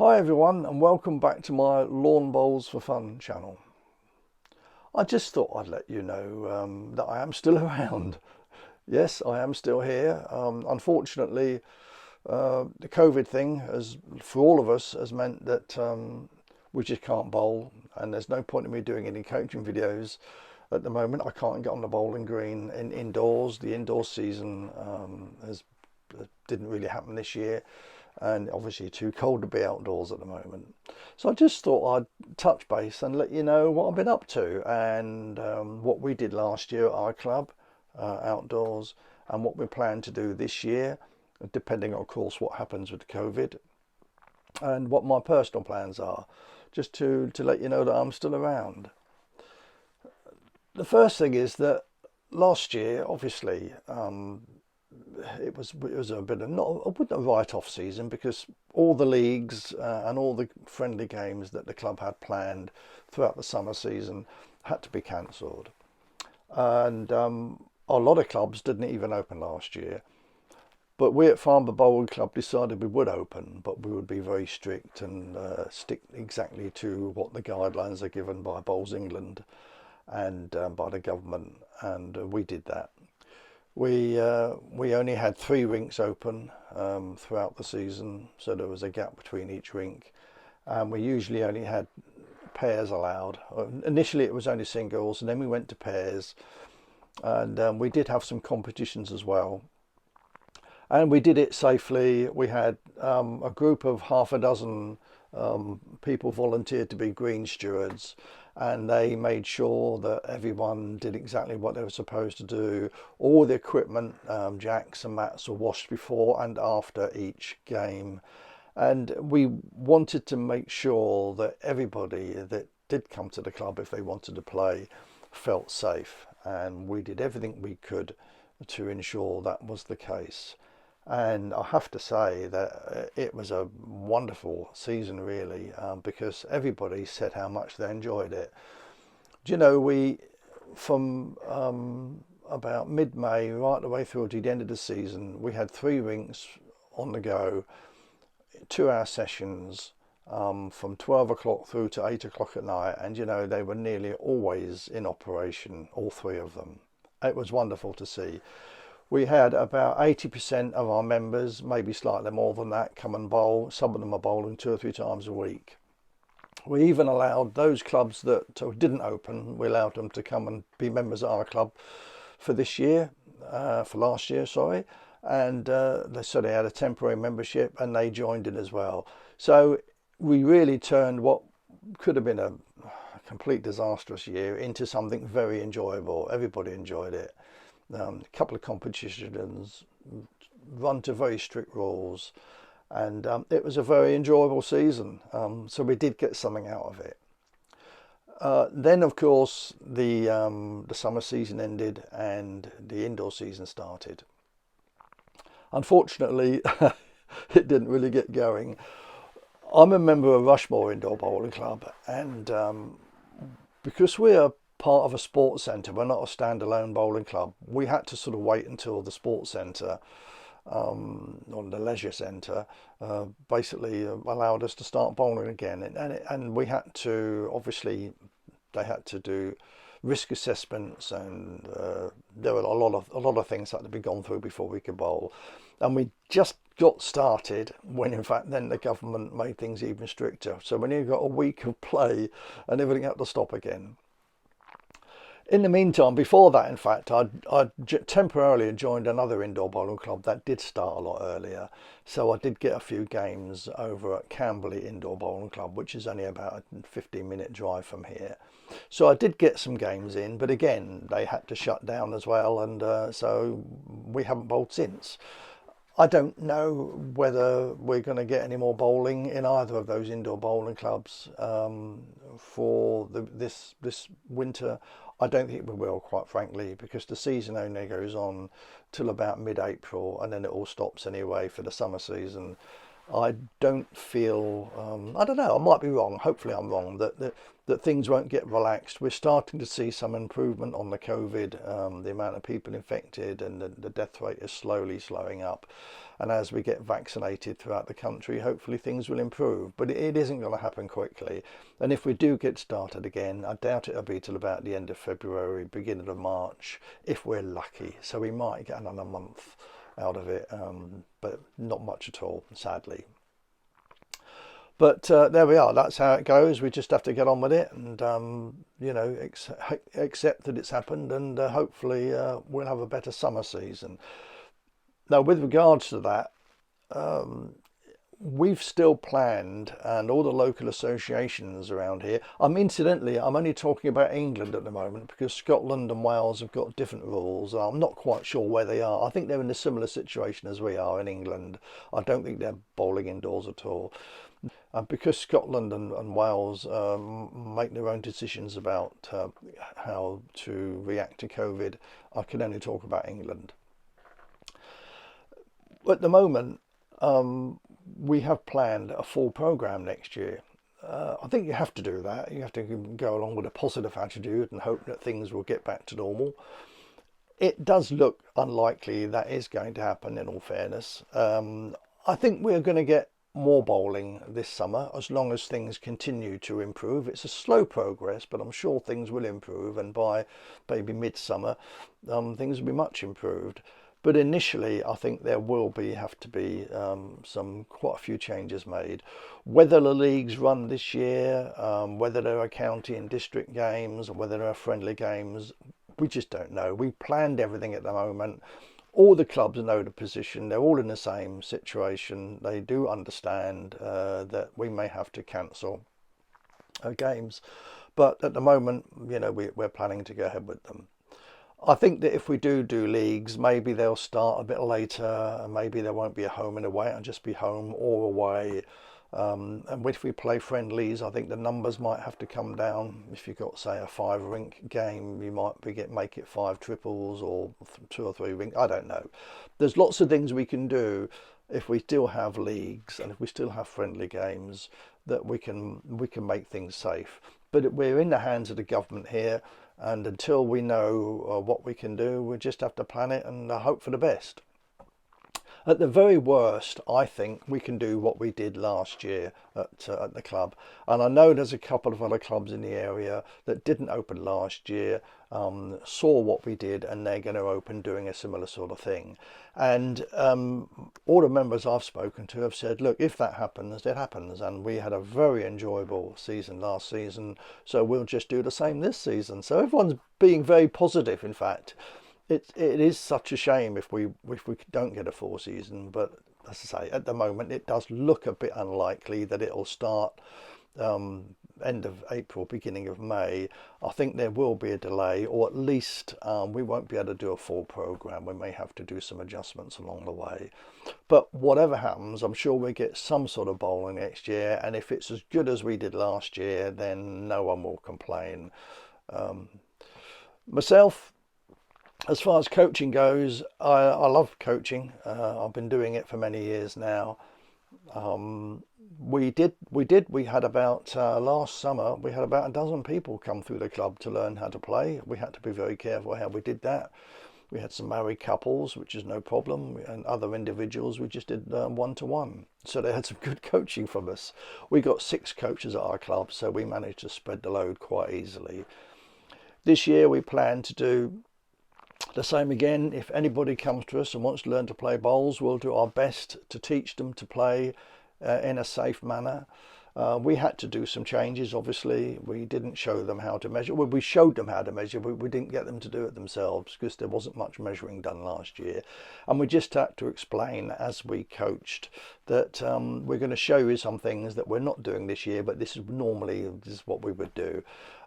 Hi everyone, and welcome back to my Lawn Bowls for Fun channel. I just thought I'd let you know that I am still around. Yes, I am still here. Unfortunately, the COVID thing has, for all of us, has meant that we just can't bowl, and there's no point in me doing any coaching videos at the moment. I can't get on the bowling green indoors. The indoor season didn't really happen this year, and obviously too cold to be outdoors at the moment. So I just thought I'd touch base and let you know what I've been up to, and what we did last year at our club outdoors, and what we plan to do this year, depending on, of course, what happens with COVID, and what my personal plans are, just to let you know that I'm still around. The first thing is that last year, obviously, it was a bit of not a write-off season, because all the leagues and all the friendly games that the club had planned throughout the summer season had to be cancelled, and a lot of clubs didn't even open last year. But we at Farnborough Bowling Club decided we would open, but we would be very strict and stick exactly to what the guidelines are given by Bowls England and by the government, and we did that. We only had 3 rinks open throughout the season, so there was a gap between each rink, and we usually only had pairs allowed. Initially it was only singles, and then we went to pairs, and we did have some competitions as well, and we did it safely. We had a group of half a dozen people volunteered to be green stewards, and they made sure that everyone did exactly what they were supposed to do. All the equipment, jacks and mats, were washed before and after each game, and we wanted to make sure that everybody that did come to the club, if they wanted to play, felt safe, and we did everything we could to ensure that was the case. And I have to say that it was a wonderful season, really, because everybody said how much they enjoyed it. Do you know, we, from about mid-May right the way through to the end of the season, we had 3 rinks on the go, 2-hour sessions, from 12 o'clock through to 8 o'clock at night, and you know, they were nearly always in operation, all 3 of them. It was wonderful to see. We had about 80% of our members, maybe slightly more than that, come and bowl. Some of them are bowling 2 or 3 times a week. We even allowed those clubs that didn't open, we allowed them to come and be members of our club for this year, for last year, sorry. And so they had a temporary membership, and they joined in as well. So we really turned what could have been a complete disastrous year into something very enjoyable. Everybody enjoyed it. A couple of competitions, run to very strict rules, and it was a very enjoyable season. So we did get something out of it. Then, of course, the summer season ended and the indoor season started. Unfortunately, it didn't really get going. I'm a member of Rushmore Indoor Bowling Club, and because we're part of a sports centre, we're not a standalone bowling club, we had to sort of wait until the sports centre, or the leisure centre, basically allowed us to start bowling again, and we had to, obviously they had to do risk assessments, and there were a lot of things that had to be gone through before we could bowl, and we just got started when in fact then the government made things even stricter. So when you got a week of play and everything had to stop again. In the meantime, before that, in fact, I temporarily joined another indoor bowling club that did start a lot earlier. So I did get a few games over at Camberley Indoor Bowling Club, which is only about a 15-minute drive from here. So I did get some games in, but again, they had to shut down as well, and so we haven't bowled since. I don't know whether we're going to get any more bowling in either of those indoor bowling clubs for this winter. I don't think we will, quite frankly, because the season only goes on till about mid-April, and then it all stops anyway for the summer season. I don't feel, I don't know, I might be wrong, hopefully I'm wrong, that things won't get relaxed. We're starting to see some improvement on the COVID, the amount of people infected, and the death rate is slowly slowing up. And as we get vaccinated throughout the country, hopefully things will improve. But it isn't going to happen quickly. And if we do get started again, I doubt it'll be till about the end of February, beginning of March, if we're lucky. So we might get another month out of it, but not much at all, sadly. But there we are. That's how it goes. We just have to get on with it, and accept that it's happened, and hopefully we'll have a better summer season. Now, with regards to that, we've still planned, and all the local associations around here. Incidentally, I'm only talking about England at the moment because Scotland and Wales have got different rules. And I'm not quite sure where they are. I think they're in a similar situation as we are in England. I don't think they're bowling indoors at all. And because Scotland and Wales make their own decisions about how to react to COVID, I can only talk about England. At the moment, we have planned a full program next year. I think you have to do that. You have to go along with a positive attitude and hope that things will get back to normal. It does look unlikely that is going to happen, in all fairness. I think we're going to get more bowling this summer as long as things continue to improve. It's a slow progress, but I'm sure things will improve, and by maybe midsummer, things will be much improved. But initially, I think there will have to be quite a few changes made. Whether the leagues run this year, whether there are county and district games, or whether there are friendly games, we just don't know. We planned everything at the moment. All the clubs know the position. They're all in the same situation. They do understand that we may have to cancel games. But at the moment, we're planning to go ahead with them. I think that if we do leagues, maybe they'll start a bit later. Maybe there won't be a home and away. It'll just be home or away. And if we play friendlies, I think the numbers might have to come down. If you've got, say, a 5 rink game, you might make it 5 triples or 2 or 3 rink. I don't know. There's lots of things we can do if we still have leagues and if we still have friendly games, that we can make things safe. But we're in the hands of the government here, and until we know what we can do, we just have to plan it and hope for the best. At the very worst, I think we can do what we did last year at the club. And I know there's a couple of other clubs in the area that didn't open last year, saw what we did, and they're going to open doing a similar sort of thing. And all the members I've spoken to have said, look, if that happens, it happens. And we had a very enjoyable season last season, so we'll just do the same this season. So everyone's being very positive, in fact. It is such a shame if we don't get a 4 season, but as I say, at the moment it does look a bit unlikely that it'll start end of April, beginning of May. I think there will be a delay, or at least we won't be able to do a full program. We may have to do some adjustments along the way. But whatever happens, I'm sure we get some sort of bowling next year, and if it's as good as we did last year, then no one will complain. Myself, as far as coaching goes, I love coaching. I've been doing it for many years now. We had about last summer, we had about a dozen people come through the club to learn how to play. We had to be very careful how we did that. We had some married couples, which is no problem, and other individuals we just did one-to-one. So they had some good coaching from us. We got 6 coaches at our club, so we managed to spread the load quite easily. This year we plan to do the same again. If anybody comes to us and wants to learn to play bowls, we'll do our best to teach them to play in a safe manner. We had to do some changes, obviously. We didn't show them how to measure. Well, we showed them how to measure, but we didn't get them to do it themselves because there wasn't much measuring done last year. And we just had to explain as we coached that we're going to show you some things that we're not doing this year, but this is what we would do.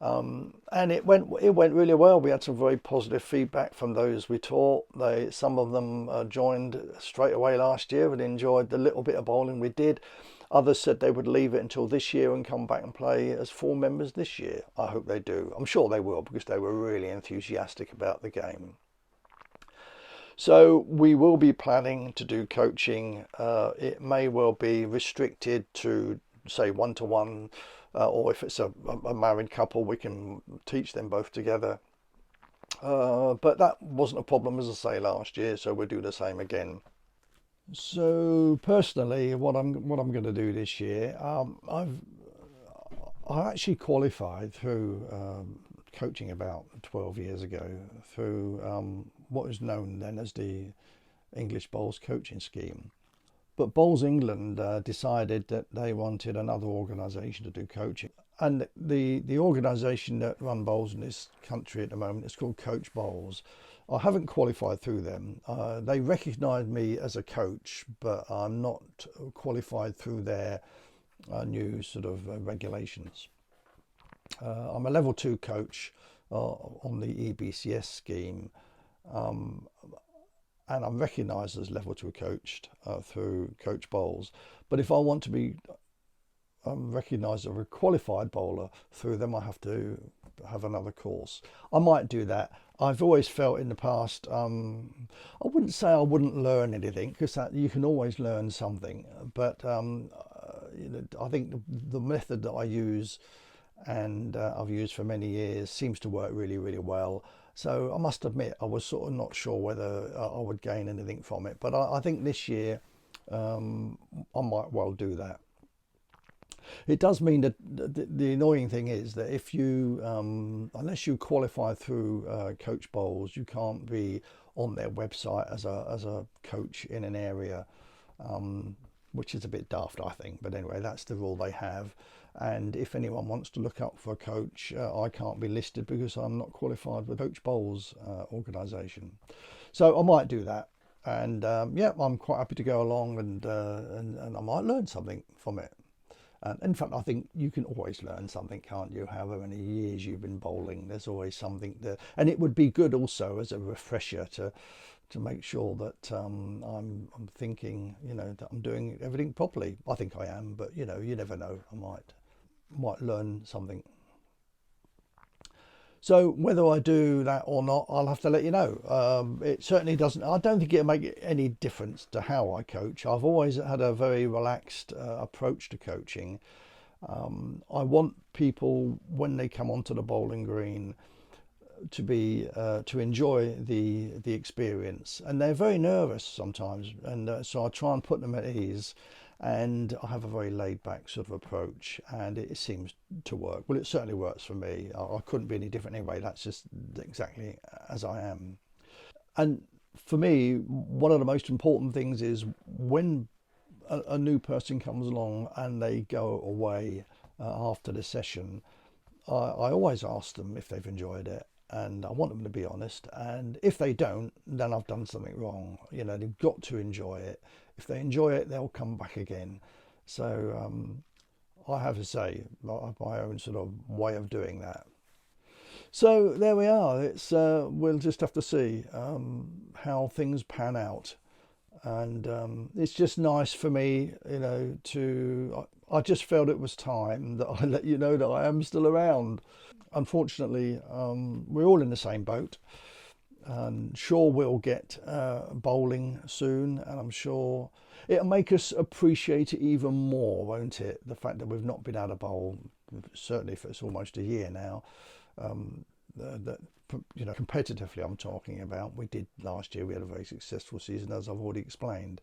And it went really well. We had some very positive feedback from those we taught. Some of them joined straight away last year and enjoyed the little bit of bowling we did. Others said they would leave it until this year and come back and play as full members this year. I hope they do. I'm sure they will, because they were really enthusiastic about the game. So we will be planning to do coaching. It may well be restricted to, say, one to one, or if it's a married couple, we can teach them both together. But that wasn't a problem, as I say, last year, so we'll do the same again. So personally, what I'm going to do this year, I actually qualified through coaching about 12 years ago through what was known then as the English Bowls coaching scheme. But Bowls England decided that they wanted another organisation to do coaching. And the organisation that run bowls in this country at the moment is called Coach Bowls. I haven't qualified through them. They recognise me as a coach, but I'm not qualified through their new sort of regulations. I'm a level 2 coach on the EBCS scheme, um, and I'm recognised as level 2 coached through Coach Bowls. But if I want to be recognised as a qualified bowler through them, I have to have another course. I might do that. I've always felt in the past, I wouldn't say I wouldn't learn anything, because you can always learn something. But I think the method that I use and I've used for many years seems to work really, really well. So I must admit, I was sort of not sure whether I would gain anything from it. But I think this year I might well do that. It does mean that the annoying thing is that if you, unless you qualify through Coach Bowls, you can't be on their website as a coach in an area, which is a bit daft, I think. But anyway, that's the rule they have. And if anyone wants to look up for a coach, I can't be listed because I'm not qualified with Coach Bowls organisation. So I might do that. And yeah, I'm quite happy to go along, and I might learn something from it. And in fact, I think you can always learn something, can't you? However many years you've been bowling, there's always something there. And it would be good also as a refresher to make sure that I'm thinking, that I'm doing everything properly. I think I am, but you never know. I might learn something. So whether I do that or not, I'll have to let you know. It certainly doesn't. I don't think it'll make any difference to how I coach. I've always had a very relaxed approach to coaching. I want people when they come onto the bowling green to enjoy the experience, and they're very nervous sometimes, and so I try and put them at ease. And I have a very laid back sort of approach, and it seems to work. Well, it certainly works for me. I couldn't be any different anyway. That's just exactly as I am. And for me, one of the most important things is when a new person comes along and they go away after the session, I always ask them if they've enjoyed it, and I want them to be honest. And if they don't, then I've done something wrong. They've got to enjoy it. If they enjoy it, they'll come back again. So I have to say, I have my own sort of way of doing that. So there we are. It's we'll just have to see how things pan out, and it's just nice for me, to. I just felt it was time that I let you know that I am still around. Unfortunately, we're all in the same boat. And sure, we'll get bowling soon, and I'm sure it'll make us appreciate it even more, won't it? The fact that we've not been able to bowl, certainly for it's almost a year now. That competitively, I'm talking about. We did last year. We had a very successful season, as I've already explained.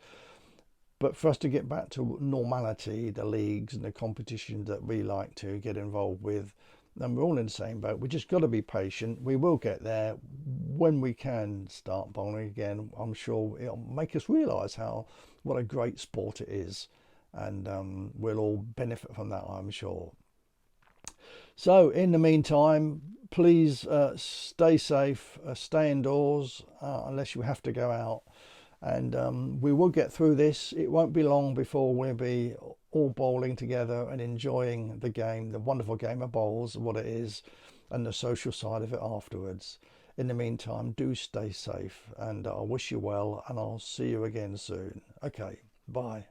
But for us to get back to normality, the leagues and the competition that we like to get involved with, and we're all in the same boat. We just got to be patient. We will get there when we can start bowling again. I'm sure it'll make us realise what a great sport it is, and we'll all benefit from that, I'm sure. So in the meantime, please stay safe, stay indoors unless you have to go out, and we will get through this. It won't be long before we'll be all bowling together and enjoying the game, the wonderful game of bowls, what it is, and the social side of it afterwards. In the meantime, do stay safe, and I wish you well, and I'll see you again soon. Okay, bye.